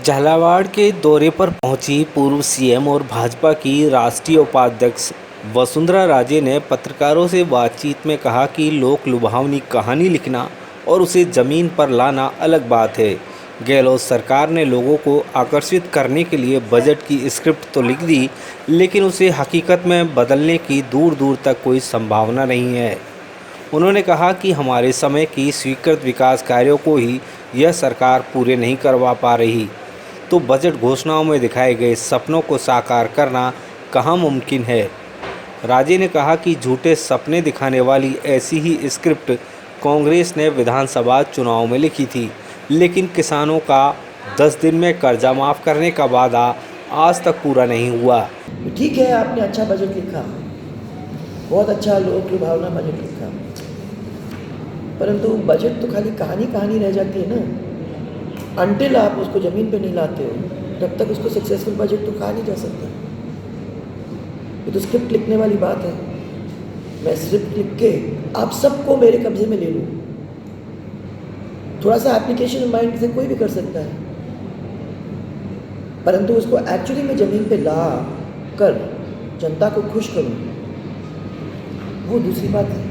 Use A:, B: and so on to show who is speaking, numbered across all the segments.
A: झालावाड़ के दौरे पर पहुंची पूर्व सीएम और भाजपा की राष्ट्रीय उपाध्यक्ष वसुंधरा राजे ने पत्रकारों से बातचीत में कहा कि लोक लुभावनी कहानी लिखना और उसे ज़मीन पर लाना अलग बात है। गहलोत सरकार ने लोगों को आकर्षित करने के लिए बजट की स्क्रिप्ट तो लिख दी, लेकिन उसे हकीकत में बदलने की दूर दूर तक कोई संभावना नहीं है। उन्होंने कहा कि हमारे समय की स्वीकृत विकास कार्यों को ही यह सरकार पूरे नहीं करवा पा रही, तो बजट घोषणाओं में दिखाए गए सपनों को साकार करना कहाँ मुमकिन है। राजे ने कहा कि झूठे सपने दिखाने वाली ऐसी ही स्क्रिप्ट कांग्रेस ने विधानसभा चुनाव में लिखी थी, लेकिन किसानों का 10 दिन में कर्जा माफ़ करने का वादा आज तक पूरा नहीं हुआ।
B: ठीक है, आपने अच्छा बजट लिखा, बहुत अच्छा लोक लुभावना बजट लिखा, परंतु बजट तो खाली कहानी रह जाती है ना। अनटिल आप उसको ज़मीन पे नहीं लाते हो, तब तक उसको सक्सेसफुल बजट तो कहा नहीं जा सकता। ये तो स्क्रिप्ट लिखने वाली बात है। मैं स्क्रिप्ट लिख के आप सबको मेरे कब्जे में ले लूँ, थोड़ा सा एप्लीकेशन माइंड से कोई भी कर सकता है, परंतु उसको एक्चुअली में ज़मीन पे ला कर जनता को खुश करूँ, वो दूसरी बात है।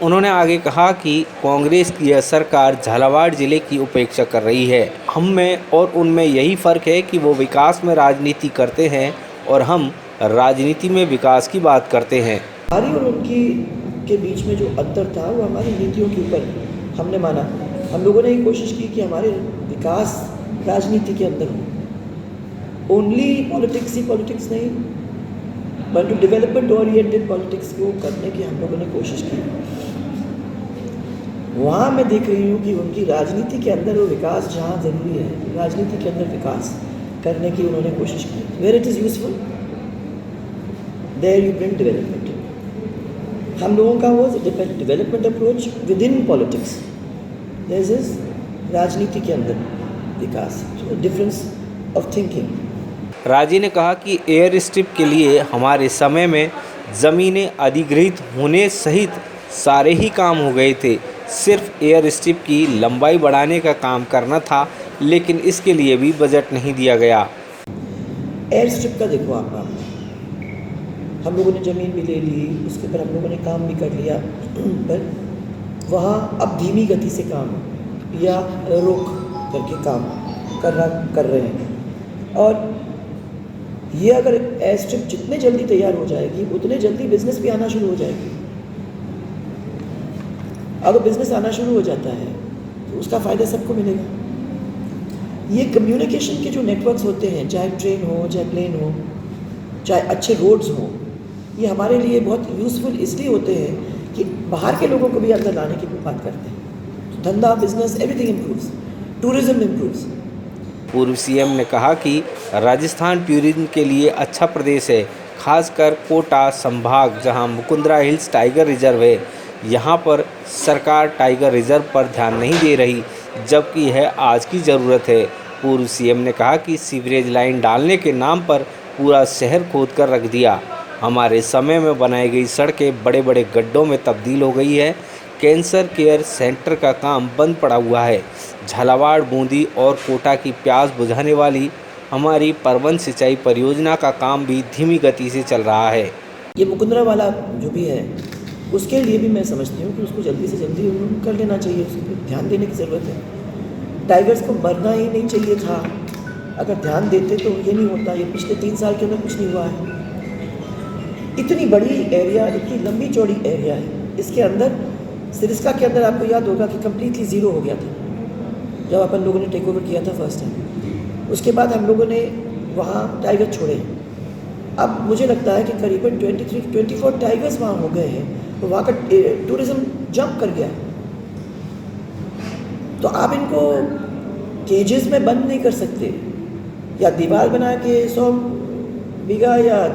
A: उन्होंने आगे कहा कि कांग्रेस की यह सरकार झालावाड़ जिले की उपेक्षा कर रही है। हम में और उनमें यही फ़र्क है कि वो विकास में राजनीति करते हैं और हम राजनीति में विकास की बात करते हैं।
B: हमारी और उनकी के बीच में जो अंतर था वो हमारी नीतियों के ऊपर हमने माना। हम लोगों ने ये कोशिश की कि हमारे विकास राजनीति के अंदर हो, ओनली पॉलिटिक्स ही पॉलिटिक्स नहीं, बट डेवलपमेंट ओरिएंटेड पॉलिटिक्स को करने की हम लोगों ने कोशिश की। वहाँ मैं देख रही हूँ कि उनकी राजनीति के अंदर वो विकास जहाँ ज़रूरी है, राजनीति के अंदर विकास करने की उन्होंने कोशिश की। Where it is useful there you bring development. हम लोगों का वो development approach within politics, this is राजनीति के अंदर विकास, डिफरेंस ऑफ थिंकिंग।
A: राजे ने कहा कि एयर स्ट्रिप के लिए हमारे समय में ज़मीनें अधिग्रहित होने सहित सारे ही काम हो गए थे, सिर्फ एयर स्ट्रिप की लंबाई बढ़ाने का काम करना था, लेकिन इसके लिए भी बजट नहीं दिया गया।
B: एयर स्ट्रिप का देखो आप, हम लोगों ने ज़मीन भी ले ली, उसके ऊपर हम लोगों ने काम भी कर लिया, पर वहाँ अब धीमी गति से काम या रोक करके काम कर रहे हैं। और ये अगर एयर स्ट्रिप जितने जल्दी तैयार हो जाएगी उतने जल्दी बिजनेस भी आना शुरू हो जाएगी। अगर बिजनेस आना शुरू हो जाता है तो उसका फ़ायदा सबको मिलेगा। ये कम्युनिकेशन के जो नेटवर्क्स होते हैं, चाहे ट्रेन हो, चाहे प्लेन हो, चाहे अच्छे रोड्स हो, ये हमारे लिए बहुत यूज़फुल इसलिए होते हैं कि बाहर के लोगों को भी अंदर लाने की बात करते हैं। तो धंधा, business, everything improves, tourism improves.
A: पूर्व सीएम ने कहा कि राजस्थान टूरिज्म के लिए अच्छा प्रदेश है, खासकर कोटा संभाग जहां मुकुंदरा हिल्स टाइगर रिजर्व है। यहां पर सरकार टाइगर रिजर्व पर ध्यान नहीं दे रही, जबकि यह आज की ज़रूरत है। पूर्व सीएम ने कहा कि सीवरेज लाइन डालने के नाम पर पूरा शहर खोद कर रख दिया। हमारे समय में बनाई गई सड़कें बड़े बड़े गड्ढों में तब्दील हो गई है। कैंसर केयर सेंटर का काम बंद पड़ा हुआ है। झालावाड़, बूंदी और कोटा की प्यास बुझाने वाली हमारी परवन सिंचाई परियोजना का काम भी धीमी गति से चल रहा है।
B: ये मुकुंदरा वाला जो भी है, उसके लिए भी मैं समझती हूँ कि उसको जल्दी से जल्दी कर लेना चाहिए, उस पर ध्यान देने की ज़रूरत है। टाइगर्स को मरना ही नहीं चाहिए था, अगर ध्यान देते तो ये नहीं होता। ये पिछले 3 साल के अंदर कुछ नहीं हुआ है। इतनी बड़ी एरिया, इतनी लंबी चौड़ी एरिया है, इसके अंदर सिरस्का के अंदर आपको याद होगा कि कम्प्लीटली ज़ीरो हो गया था जब अपन लोगों ने टेक ओवर किया था फर्स्ट टाइम। उसके बाद हम लोगों ने वहाँ टाइगर छोड़े। अब मुझे लगता है कि करीबन 23-24 टाइगर्स वहाँ हो गए हैं, तो वहाँ का टूरिज़्म जंप कर गया। तो आप इनको केजेस में बंद नहीं कर सकते, या दीवार बना के 100 बीघा या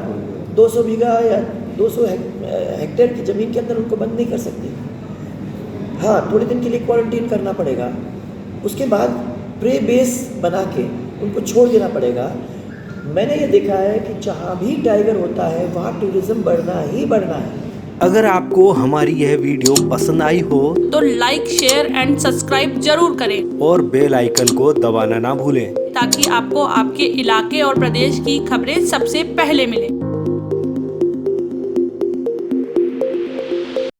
B: 200 बीघा या 200 हेक्टेयर की ज़मीन के अंदर उनको बंद नहीं कर सकते। हाँ, थोड़े दिन के लिए क्वारंटीन करना पड़ेगा, उसके बाद प्रे बेस बना के उनको छोड़ देना पड़ेगा। मैंने ये देखा है कि जहाँ भी टाइगर होता है वहाँ टूरिज्म बढ़ना ही बढ़ना है।
A: अगर आपको हमारी यह वीडियो पसंद आई हो
C: तो लाइक, शेयर एंड सब्सक्राइब जरूर करें
A: और बेल आइकन को दबाना ना भूलें।
C: ताकि आपको आपके इलाके और प्रदेश की खबरें सबसे पहले मिलें।